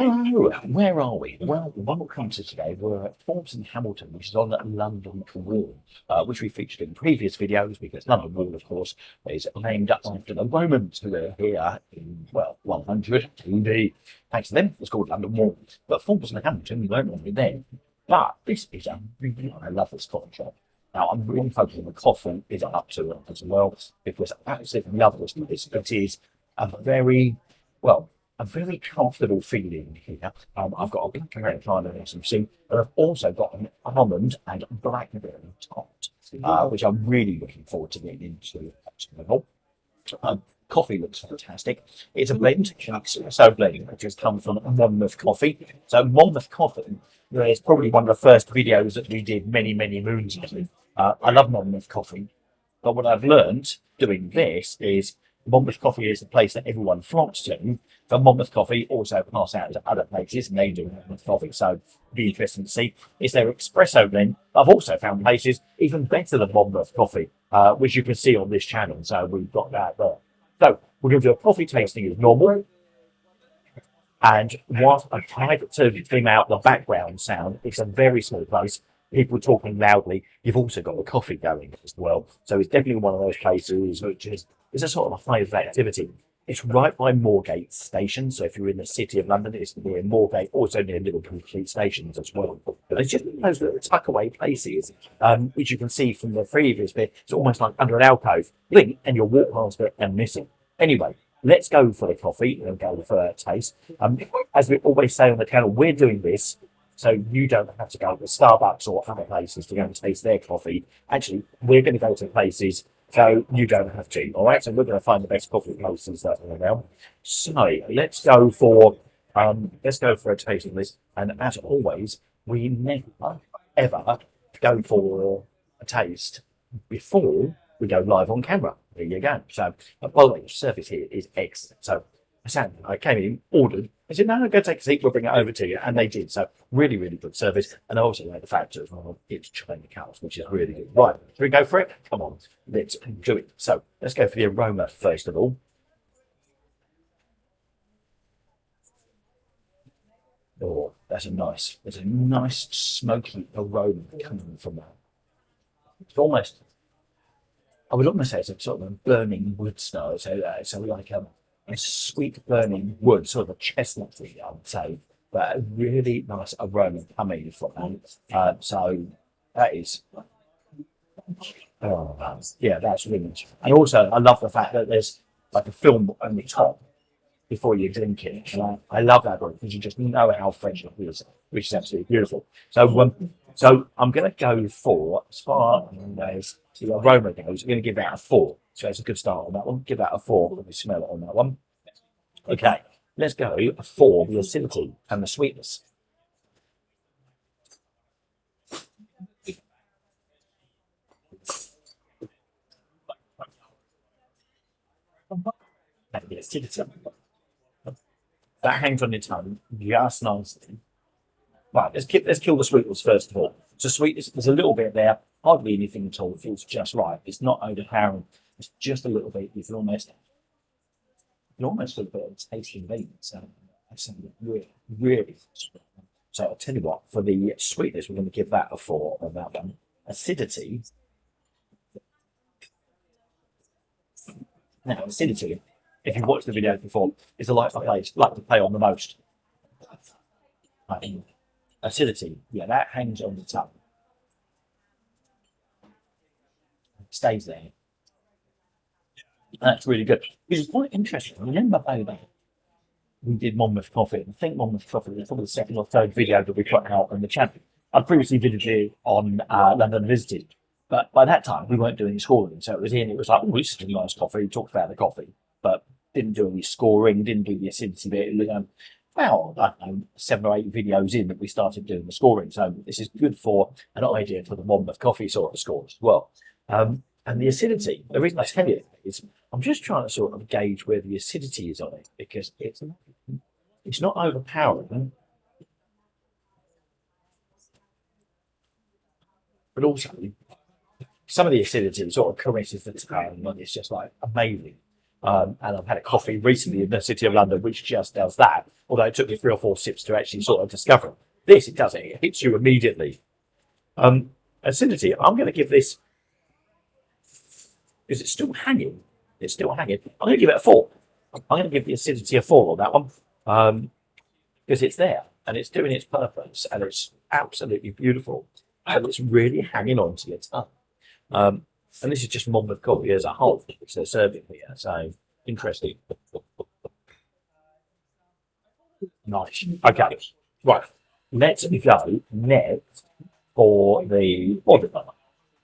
Hello, where are we? Well, welcome to today. We're at Forbes in Hamilton, which is on the London Wall, which we featured in previous videos because London Wall, of course, is named after the Romans who were here in, well, 100 AD. Thanks to them, it's called London Wall. But Forbes and Hamilton, we weren't really there. But this is I love this coffee shop. Now, I'm really hoping the coffee is up to it as well because I absolutely love this place. It is a very, well, a very comfortable feeling here. I've got a black Americano and some tea, but I've also got an almond and blackberry tart, which I'm really looking forward to getting into as well. Coffee looks fantastic. It's a blend, an espresso blend, which has come from Monmouth Coffee. So Monmouth Coffee is probably one of the first videos that we did many, many moons ago. I love Monmouth Coffee, but what I've learned doing this is Monmouth Coffee is the place that everyone flocks to, but Monmouth Coffee also pass out to other places and they do Monmouth Coffee, so it'd be interesting to see. It's their espresso blend. I've also found places even better than Monmouth Coffee, which you can see on this channel, so we've got that there. So we're going to do a coffee tasting as normal, and whilst I tried to trim out the background sound, it's a very small place, people talking loudly, you've also got the coffee going as well, so it's definitely one of those places which is it's a sort of a favourite activity. It's right by Moorgate Station, so if you're in the city of London, it's near Moorgate, also near Liverpool Street stations as well. But it's just those little tuck-away places, which you can see from the previous bit. It's almost like under an alcove. Blink, and you'll walk past it and miss it. Anyway, let's go for the coffee and go for a taste. As we always say on the channel, we're doing this so you don't have to go to Starbucks or other places to go and taste their coffee. Actually, we're going to go to places so you don't have to, all right? So we're going to find the best coffee places that are around. So let's go for a tasting list. And as always, we never ever go for a taste before we go live on camera. There you go. So by the way, the service here is excellent. So I came in, ordered. I said, no, go take a seat. We'll bring it over to you. And they did. So really, really good service. And I also like the fact as well, it's China cows, which is really good. Right. Should we go for it? Come on. Let's do it. So let's go for the aroma first of all. Oh, there's a nice smoky aroma coming from that. It's almost, I would almost say it's a sort of a burning wood style. So like a sweet burning wood, sort of a chestnutty, I would say, but a really nice aroma coming from that. So that is, yeah, that's really nice. And also, I love the fact that there's like a film on the top before you drink it. And I love that because you just know how fresh it is, which is absolutely beautiful. So I'm going to go for, as far as the aroma goes, I'm going to give that a 4. So it's a good start on that one. Give that a 4. Let me smell it on that one. Okay, let's go for the acidity and the sweetness. And the acidity. That hangs on your tongue just nicely. Right, let's kill the sweetness first of all. So sweetness, there's a little bit there, hardly anything at all. It feels just right. It's not overpowering. It's just a little bit. You can almost feel a bit of tasting beans. So that's something really, really. So I'll tell you what. For the sweetness, we're going to give that a 4 on that one. Acidity. Now, acidity. If you've watched the videos before, is the like to play on the most. Acidity, yeah, that hangs on the tongue. It stays there. That's really good. Which is quite interesting. Remember back we did Monmouth Coffee. I think Monmouth Coffee was probably the second or third video that we put out on the channel. I'd previously visited on London Visited, but by that time we weren't doing scoring. So it was like, oh, this is a nice coffee. We talked about the coffee, but didn't do any scoring, didn't do the acidity bit. Well, I don't know, 7 or 8 videos in that we started doing the scoring. So this is good for an idea for the Monmouth Coffee sort of scores as well. And the acidity, the reason I tell you is I'm just trying to sort of gauge where the acidity is on it because it's not overpowering, but also some of the acidity sort of caresses the tongue and it's just like amazing. And I've had a coffee recently in the City of London, which just does that. Although it took me 3 or 4 sips to actually sort of discover it. This, it does it. It hits you immediately. Acidity, I'm going to give this, because it's still hanging. It's still hanging. I'm going to give it a 4. I'm going to give the acidity a 4 on that one. Because it's there and it's doing its purpose and it's absolutely beautiful and it's really hanging on to your tongue. And this is just Monmouth coffee as a whole, which they're serving here. So interesting. Nice. Okay. Right. Let's go next for the body on.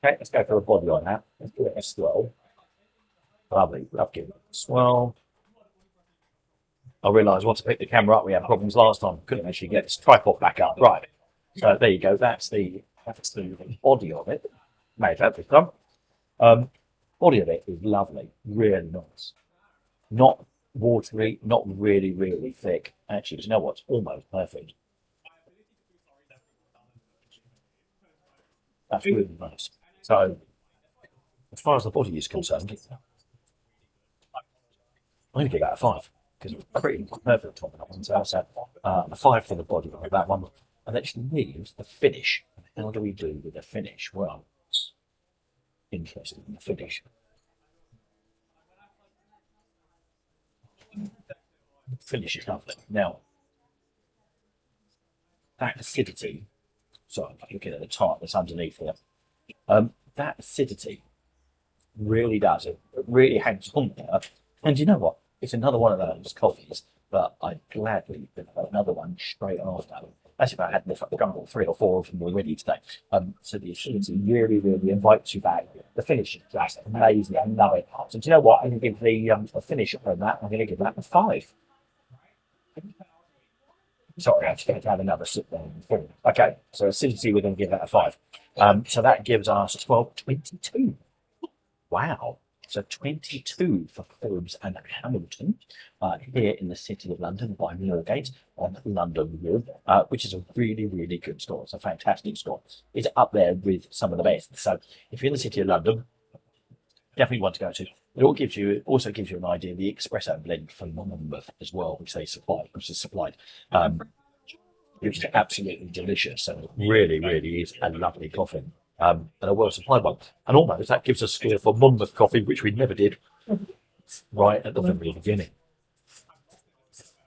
Okay, let's go for the body on now. Let's give it a swirl. Lovely. Love giving it a swirl. I realised once I picked the camera up, we had problems last time. Couldn't actually get this tripod back up. Right. So there you go. That's the body of it. Made that this time. Body of it is lovely. Really nice. Not watery. Not really, really thick. Actually, you know what? It's almost perfect. That's really nice. So, as far as the body is concerned, I'm going to give that a 5 because it's pretty perfect on that one. So, a 5 for the body of that one. And that just leaves the finish. How do we do with the finish? Well, interesting, the finish. The finish is lovely. Now, that acidity, sorry, I'm looking at the tart that's underneath here. That acidity really does it. It really hangs on there. And you know what? It's another one of those coffees that I'd gladly have another one straight after. As if I had drunk 3 or 4 of them already today. So the acidity really, really invites you back. The finish is just amazing. I love it. So do you know what? I'm going to give the finish on that. I'm going to give that a 5. Sorry, I actually had to have another sip there. Okay, so acidity, we're going to give that a 5. So that gives us 22. Wow. So 22 for Forbes and Hamilton here in the City of London by Moorgate on London Road, which is a really, really good score. It's a fantastic score. It's up there with some of the best. So if you're in the City of London, definitely one to go to. It also gives you an idea of the espresso blend from Monmouth as well, which is supplied, which is absolutely delicious. So it really, really is a lovely coffee. And a well-supplied one. And almost that gives us a feel for Monmouth coffee, which we never did right at the very beginning.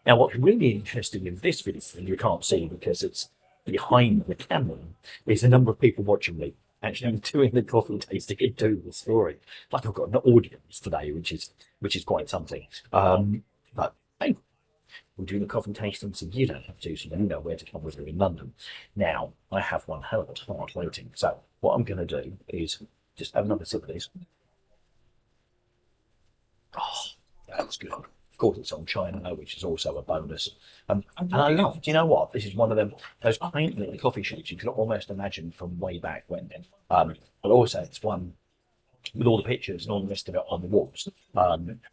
Now, what's really interesting in this video, and you can't see because it's behind the camera, is the number of people watching me actually doing the coffee tasting and doing the story. Like I've got an audience today, which is quite something. But hey, we'll do the coffee tasting so you don't have to, so you know where to come with her in London. Now, I have one hell of a tart waiting. So what I'm going to do is just have another sip of this. Oh, that's good. Of course, it's on China, which is also a bonus. And I love, do you know what? This is one of them, those quaint little coffee shops you can almost imagine from way back when. But also, it's one with all the pictures and all the rest of it on the walls.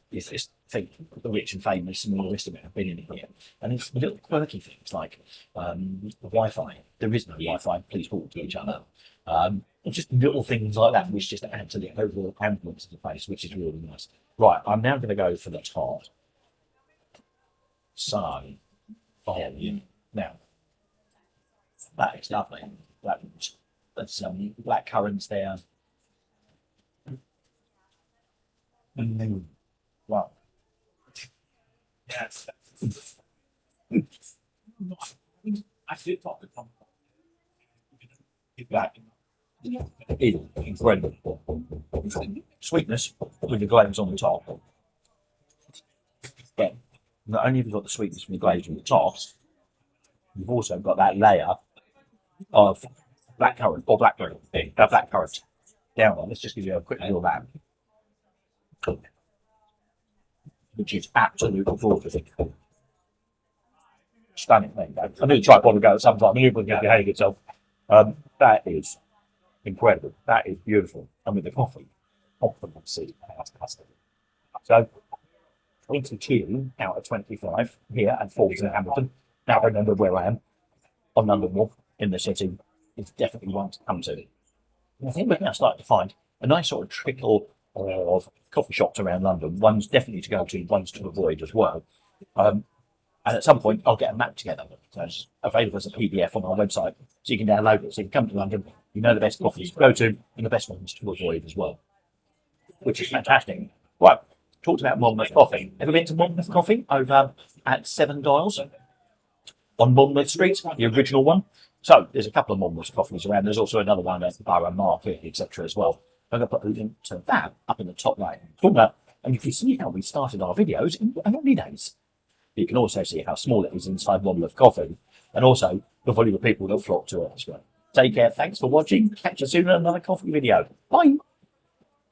It's this thing, the rich and famous and all the rest of it have been in here. And it's little quirky things like the Wi-Fi. There is no Wi-Fi, please talk to each other. And just little things like that, which just add to the overall ambience of the place, which is really nice. Right, I'm now going to go for the tart. So, now, that is lovely. There's some black currants there. Wow. Yes. That is incredible. Sweetness with the glaze on the top. Yeah. Not only have you got the sweetness from the glaze on the top, you've also got that layer of black currant or blackberry, black currant down on. Let's just give you a quick view of that. Which is absolutely gorgeous. Stunning thing. I knew the tripod would go at some time. I knew it would behave itself. That is incredible. That is beautiful. And with the coffee, competency out of custody. So 22 out of 25 here at Forbes in Hamilton. Now remember where I am on London Wharf in the city. It's definitely one to come to. I think we're now starting to find a nice sort of trickle of coffee shops around London. One's definitely to go to, one's to avoid as well. And at some point, I'll get a map together. So it's available as a PDF on our website, so you can download it. So you can come to London, you know the best coffees to go to, and the best ones to avoid as well, which is fantastic. Right, talked about Monmouth Coffee. Ever been to Monmouth Coffee over at Seven Dials on Monmouth Street, the original one? So there's a couple of Monmouth Coffees around. There's also another one at Borough Market, etc. as well. I'm going to put a link to that up in the top right corner, and you can see how we started our videos in early days. You can also see how small it is inside Monmouth Coffee, and also the volume of people that flock to it as well. Take care, thanks for watching, catch you soon in another coffee video. Bye!